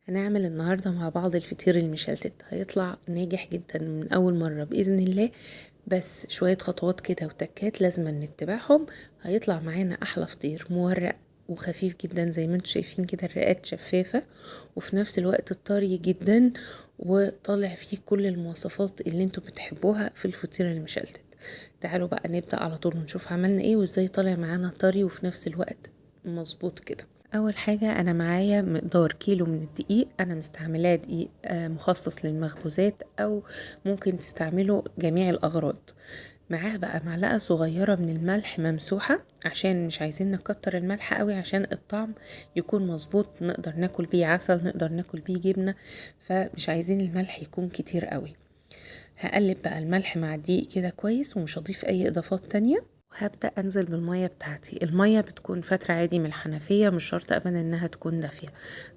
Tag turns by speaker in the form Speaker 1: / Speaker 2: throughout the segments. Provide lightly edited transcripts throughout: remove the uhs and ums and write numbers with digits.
Speaker 1: هنعمل النهاردة مع بعض الفطير المشلتت. هيطلع ناجح جدا من أول مرة بإذن الله. بس شوية خطوات كده وتكات لازم نتبعهم. هيطلع معانا أحلى فطير مورق وخفيف جدا زي ما انتم شايفين كده، الرقات شفافة وفي نفس الوقت طري جدا، وطالع فيه كل المواصفات اللي انتوا بتحبوها في الفطير المشلتت. تعالوا بقى نبدأ على طول ونشوف عملنا ايه وازاي طالع معانا طري وفي نفس الوقت مظبوط كده. اول حاجة انا معايا مقدار كيلو من الدقيق، انا مستعملاه دقيق مخصص للمخبوزات، او ممكن تستعملوا جميع الاغراض. معاه بقى معلقة صغيرة من الملح ممسوحة، عشان مش عايزين نكتر الملح قوي عشان الطعم يكون مظبوط، نقدر ناكل بيه عسل، نقدر ناكل بيه جبنة، فمش عايزين الملح يكون كتير قوي. هقلب بقى الملح مع الدقيق كده كويس ومش هضيف اي اضافات تانية. وهبدأ انزل بالمية بتاعتي. المية بتكون فترة عادي من الحنفية، مش شرط ابدا انها تكون دافية.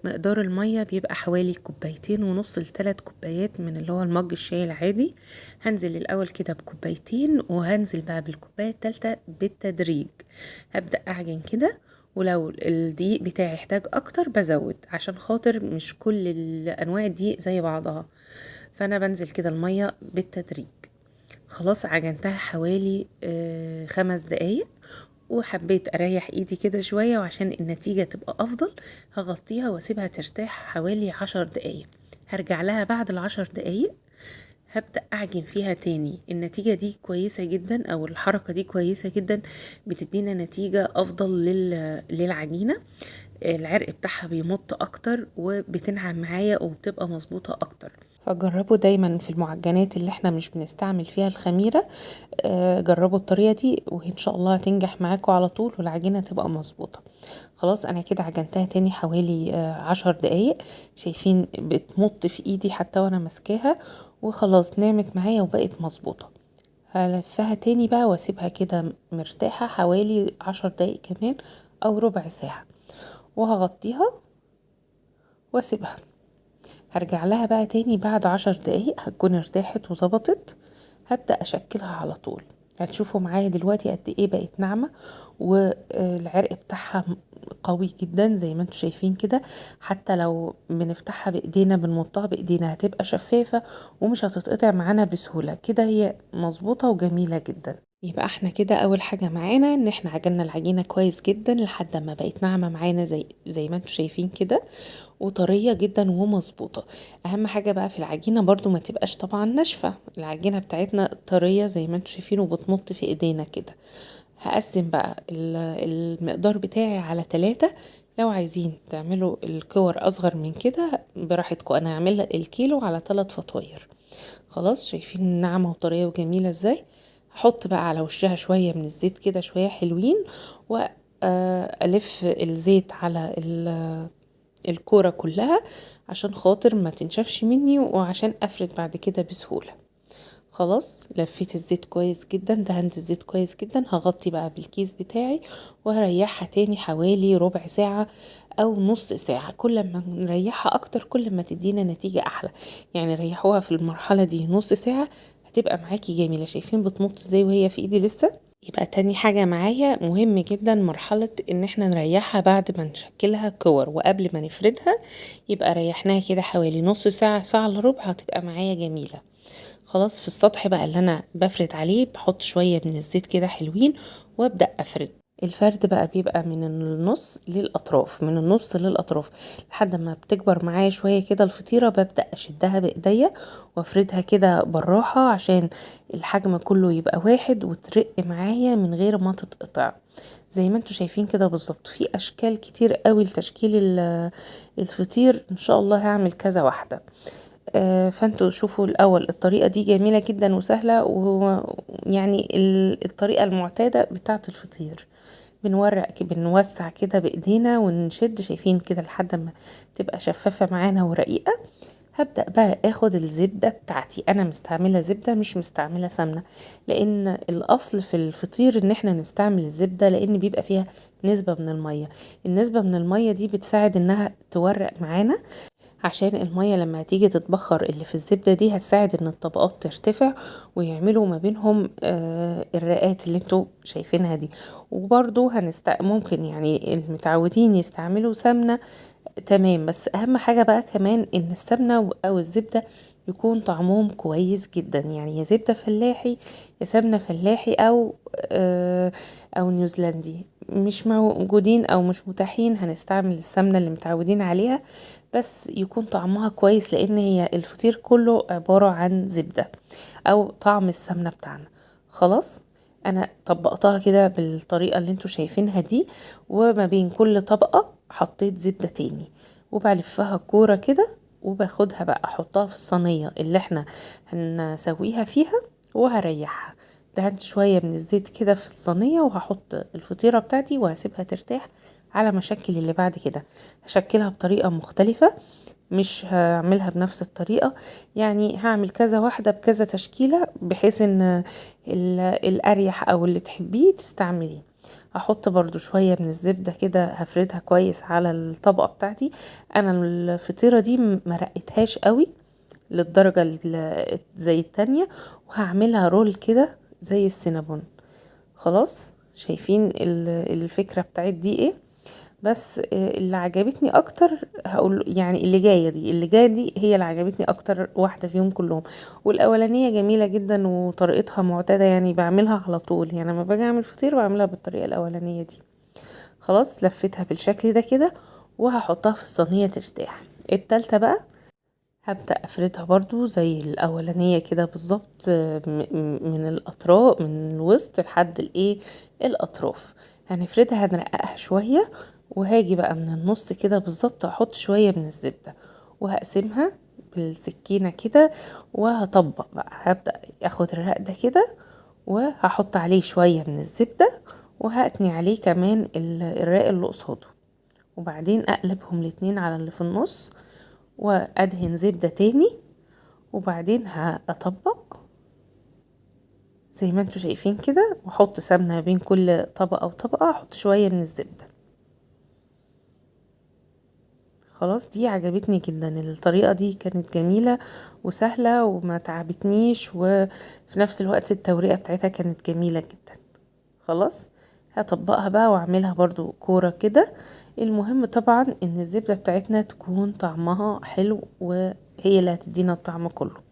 Speaker 1: مقدار المية بيبقى حوالي كوبايتين ونص لثلاث كوبايات من اللي هو المج الشاي العادي. هنزل الاول كده بكوبايتين وهنزل بقى بالكوباية التالتة بالتدريج. هبدأ اعجن كده، ولو الدقيق بتاعي احتاج اكتر بزود، عشان خاطر مش كل انواع الدقيق زي بعضها. فانا بنزل كده المية بالتدريج. خلاص عجنتها حوالي 5 دقايق، وحبيت اريح ايدي كده شوية وعشان النتيجة تبقى افضل هغطيها واسيبها ترتاح حوالي 10 دقايق. هرجع لها بعد ال10 دقايق، هبدأ أعجن فيها تاني. النتيجة دي كويسة جدا، أو الحركة دي كويسة جدا، بتدينا نتيجة أفضل للعجينة. العرق بتاعها بيمط أكتر وبتنعم معايا وبتبقى مظبوطة أكتر. فجربوا دايما في المعجنات اللي احنا مش بنستعمل فيها الخميرة. جربوا الطريقة دي وان شاء الله هتنجح معاكم على طول والعجينة تبقى مظبوطة. خلاص انا كده عجنتها تاني حوالي 10 دقايق. شايفين بتمط في ايدي حتى وانا ماسكاها، وخلاص نامت معايا وبقت مظبوطة. هلفها تاني بقى واسيبها كده مرتاحة حوالي 10 دقايق كمان او ربع ساعة، وهغطيها واسيبها. هرجع لها بقى تاني بعد 10 دقايق هتكون ارتاحت وظبطت. هبدأ أشكلها على طول. هتشوفوا معايا دلوقتي قد ايه بقت ناعمة، والعرق بتاعها قوي جدا زي ما انتوا شايفين كده. حتى لو بنفتحها بايدينا بنمطها بايدينا هتبقى شفافة ومش هتتقطع معانا بسهولة كده. هي مظبوطة وجميلة جدا. يبقى احنا كده اول حاجة معانا ان احنا عجننا العجينة كويس جدا لحد ما بقت ناعمة معانا زي ما انتوا شايفين كده، وطرية جدا ومظبوطة. اهم حاجة بقى في العجينة برضو ما تبقاش طبعا ناشفة. العجينة بتاعتنا طرية زي ما انتوا شايفين وبتمط في ايدينا كده. هقسم بقى المقدار بتاعي على 3. لو عايزين تعملوا الكور اصغر من كده براحتكم، انا هعمل الكيلو على 3 فطاير. خلاص شايفين ناعمة وطرية وجميلة ازاي. هحط بقى على وشها شوية من الزيت كده شوية حلوين، والف الزيت على الكورة كلها عشان خاطر ما تنشفش مني وعشان افرد بعد كده بسهولة. خلاص لفيت الزيت كويس جدا، دهنت الزيت كويس جدا. هغطي بقى بالكيس بتاعي وهريحها تاني حوالي ربع ساعة او نص ساعة. كل ما نريحها اكتر كل ما تدينا نتيجة احلى. يعني ريحوها في المرحلة دي نص ساعة هتبقى معاكي جميلة. شايفين بتمط ازاي وهي في ايدي لسه. يبقى تاني حاجة معايا مهم جدا مرحلة ان احنا نريحها بعد ما نشكلها كور وقبل ما نفردها. يبقى ريحناها كده حوالي نص ساعة، ساعة الا ربع، هتبقى معايا جميلة. خلاص في السطح بقى اللي انا بفرد عليه بحط شوية من الزيت كده حلوين وابدأ افرد. الفرد بقى بيبقى من النص للأطراف، من النص للأطراف، لحد ما بتكبر معايا شوية كده الفطيرة ببدأ أشدها بإيديا وأفردها كده بالراحة عشان الحجم كله يبقى واحد وترق معايا من غير ما تتقطع. زي ما انتوا شايفين كده بالظبط. في أشكال كتير قوي لتشكيل الفطير، إن شاء الله هعمل كذا واحدة. فانتوا شوفوا الاول الطريقة دي جميلة جدا وسهلة، ويعني الطريقة المعتادة بتاعة الفطير. بنوسع كده بايدينا ونشد، شايفين كده لحد ما تبقى شفافة معانا ورقيقة. هبدأ بقى اخد الزبدة بتاعتي. انا مستعملة زبدة مش مستعملة سمنة، لان الاصل في الفطير ان احنا نستعمل الزبدة لان بيبقى فيها نسبة من المية. النسبة من المية دي بتساعد انها تورق معانا، عشان المية لما هتيجي تتبخر اللي في الزبدة دي هتساعد ان الطبقات ترتفع ويعملوا ما بينهم الرقات اللي انتوا شايفينها دي. وبرضو ممكن يعني المتعودين يستعملوا سمنة تمام. بس اهم حاجة بقى كمان ان السمنة او الزبدة يكون طعمهم كويس جدا، يعني يا زبدة فلاحي يا سمنة فلاحي او نيوزيلندي. مش موجودين او مش متاحين، هنستعمل السمنة اللي متعودين عليها، بس يكون طعمها كويس لان هي الفطير كله عبارة عن زبدة او طعم السمنة بتاعنا. خلاص، انا طبقتها كده بالطريقة اللي انتوا شايفينها دي، وما بين كل طبقة حطيت زبدة تاني، وبلفها كورة كده، وباخدها بقى احطها في الصينية اللي احنا هنسويها فيها، وهريحها. دهنت شوية من الزيت كده في الصينية، وهحط الفطيرة بتاعتي وهسيبها ترتاح. على مشكل اللي بعد كده هشكلها بطريقة مختلفة، مش هعملها بنفس الطريقة، يعني هعمل كذا واحدة بكذا تشكيلة، بحيث ان الاريح او اللي تحبيه تستعمليه. هحط برضو شوية من الزبدة كده، هفردها كويس على الطبقة بتاعتي. انا الفطيرة دي مرقتهاش قوي للدرجة زي التانية، وهعملها رول كده زي السينابون. خلاص، شايفين الفكرة بتاعت دي ايه؟ بس اللي عجبتني اكتر، هقول يعني اللي جايه دي هي اللي عجبتني اكتر واحده فيهم كلهم. والاولانيه جميله جدا وطريقتها معتاده، يعني بعملها على طول، يعني لما باجي اعمل فطير بعملها بالطريقه الاولانيه دي. خلاص، لفيتها بالشكل ده كده، وهحطها في الصينيه ترتاح. التالتة بقى هبدأ افردها برضو زي الاولانية كده بالظبط، من الاطراف، من الوسط لحد الاطراف. هنفردها، هنرققها شوية، وهاجي بقى من النص كده بالظبط احط شوية من الزبدة، وهقسمها بالسكينة كده، وهطبق بقى. هبدأ اخد الرق ده كده، وهحط عليه شوية من الزبدة، وهأتني عليه كمان الرق اللي قصاده، وبعدين اقلبهم الاتنين على اللي في النص، وادهن زبدة تاني، وبعدين هطبق زي ما انتوا شايفين كده، واحط سمنة بين كل طبقة وطبقة، احط شوية من الزبدة. خلاص، دي عجبتني جدا، الطريقة دي كانت جميلة وسهلة وما تعبتنيش، وفي نفس الوقت التوريقة بتاعتها كانت جميلة جدا. خلاص، هطبقها بقى واعملها برضو كورة كده. المهم طبعا ان الزبدة بتاعتنا تكون طعمها حلو، وهي اللي هتدينا الطعم كله.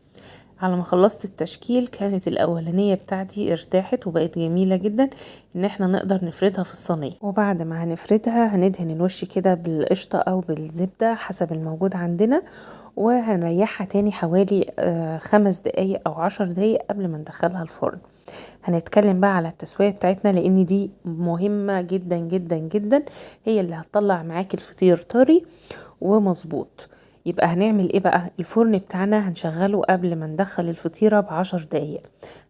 Speaker 1: على ما خلصت التشكيل كانت الاولانية بتاعتي ارتاحت وبقت جميلة جدا، ان احنا نقدر نفردها في الصينية. وبعد ما هنفردها هندهن الوش كده بالقشطة او بالزبدة حسب الموجود عندنا، وهنريحها تاني حوالي 5 دقايق او 10 دقايق قبل ما ندخلها الفرن. هنتكلم بقى على التسوية بتاعتنا، لان دي مهمة جدا جدا جدا، هي اللي هتطلع معاك الفطير طري ومظبوط. يبقى هنعمل ايه بقى؟ الفرن بتاعنا هنشغله قبل ما ندخل الفطيرة ب10 دقايق.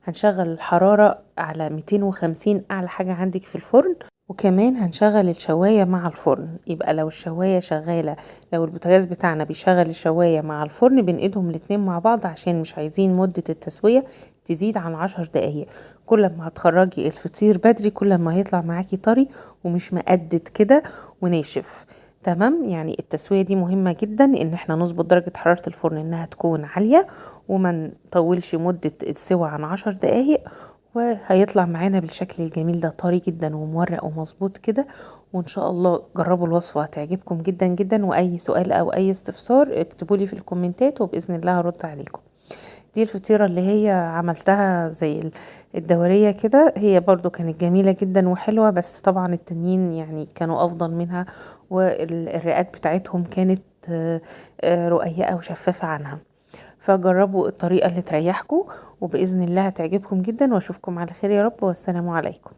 Speaker 1: هنشغل الحرارة على 250 اعلى حاجة عندك في الفرن، وكمان هنشغل الشواية مع الفرن. يبقى لو الشواية شغالة، لو البوتاجاز بتاعنا بيشغل الشواية مع الفرن، بنقيدهم الاتنين مع بعض، عشان مش عايزين مدة التسوية تزيد عن 10 دقايق. كل ما هتخرجي الفطير بدري كل ما هيطلع معاكي طري ومش مقدد كده وناشف. تمام، يعني التسوية دي مهمة جدا، ان احنا نظبط درجة حرارة الفرن انها تكون عالية، وما نطولش مدة السوى عن 10 دقايق، وهيطلع معانا بالشكل الجميل ده، طري جدا ومورق ومظبوط كده. وان شاء الله جربوا الوصفة، هتعجبكم جدا جدا. واي سؤال او اي استفسار اكتبولي في الكومنتات، وباذن الله هرد عليكم. دي الفطيرة اللي هي عملتها زي الدورية كده، هي برضو كانت جميلة جدا وحلوة، بس طبعا التانيين يعني كانوا افضل منها، والرئات بتاعتهم كانت رقيقة وشفافة عنها. فجربوا الطريقة اللي تريحكم، وبإذن الله هتعجبكم جدا، واشوفكم على خير يا رب، والسلام عليكم.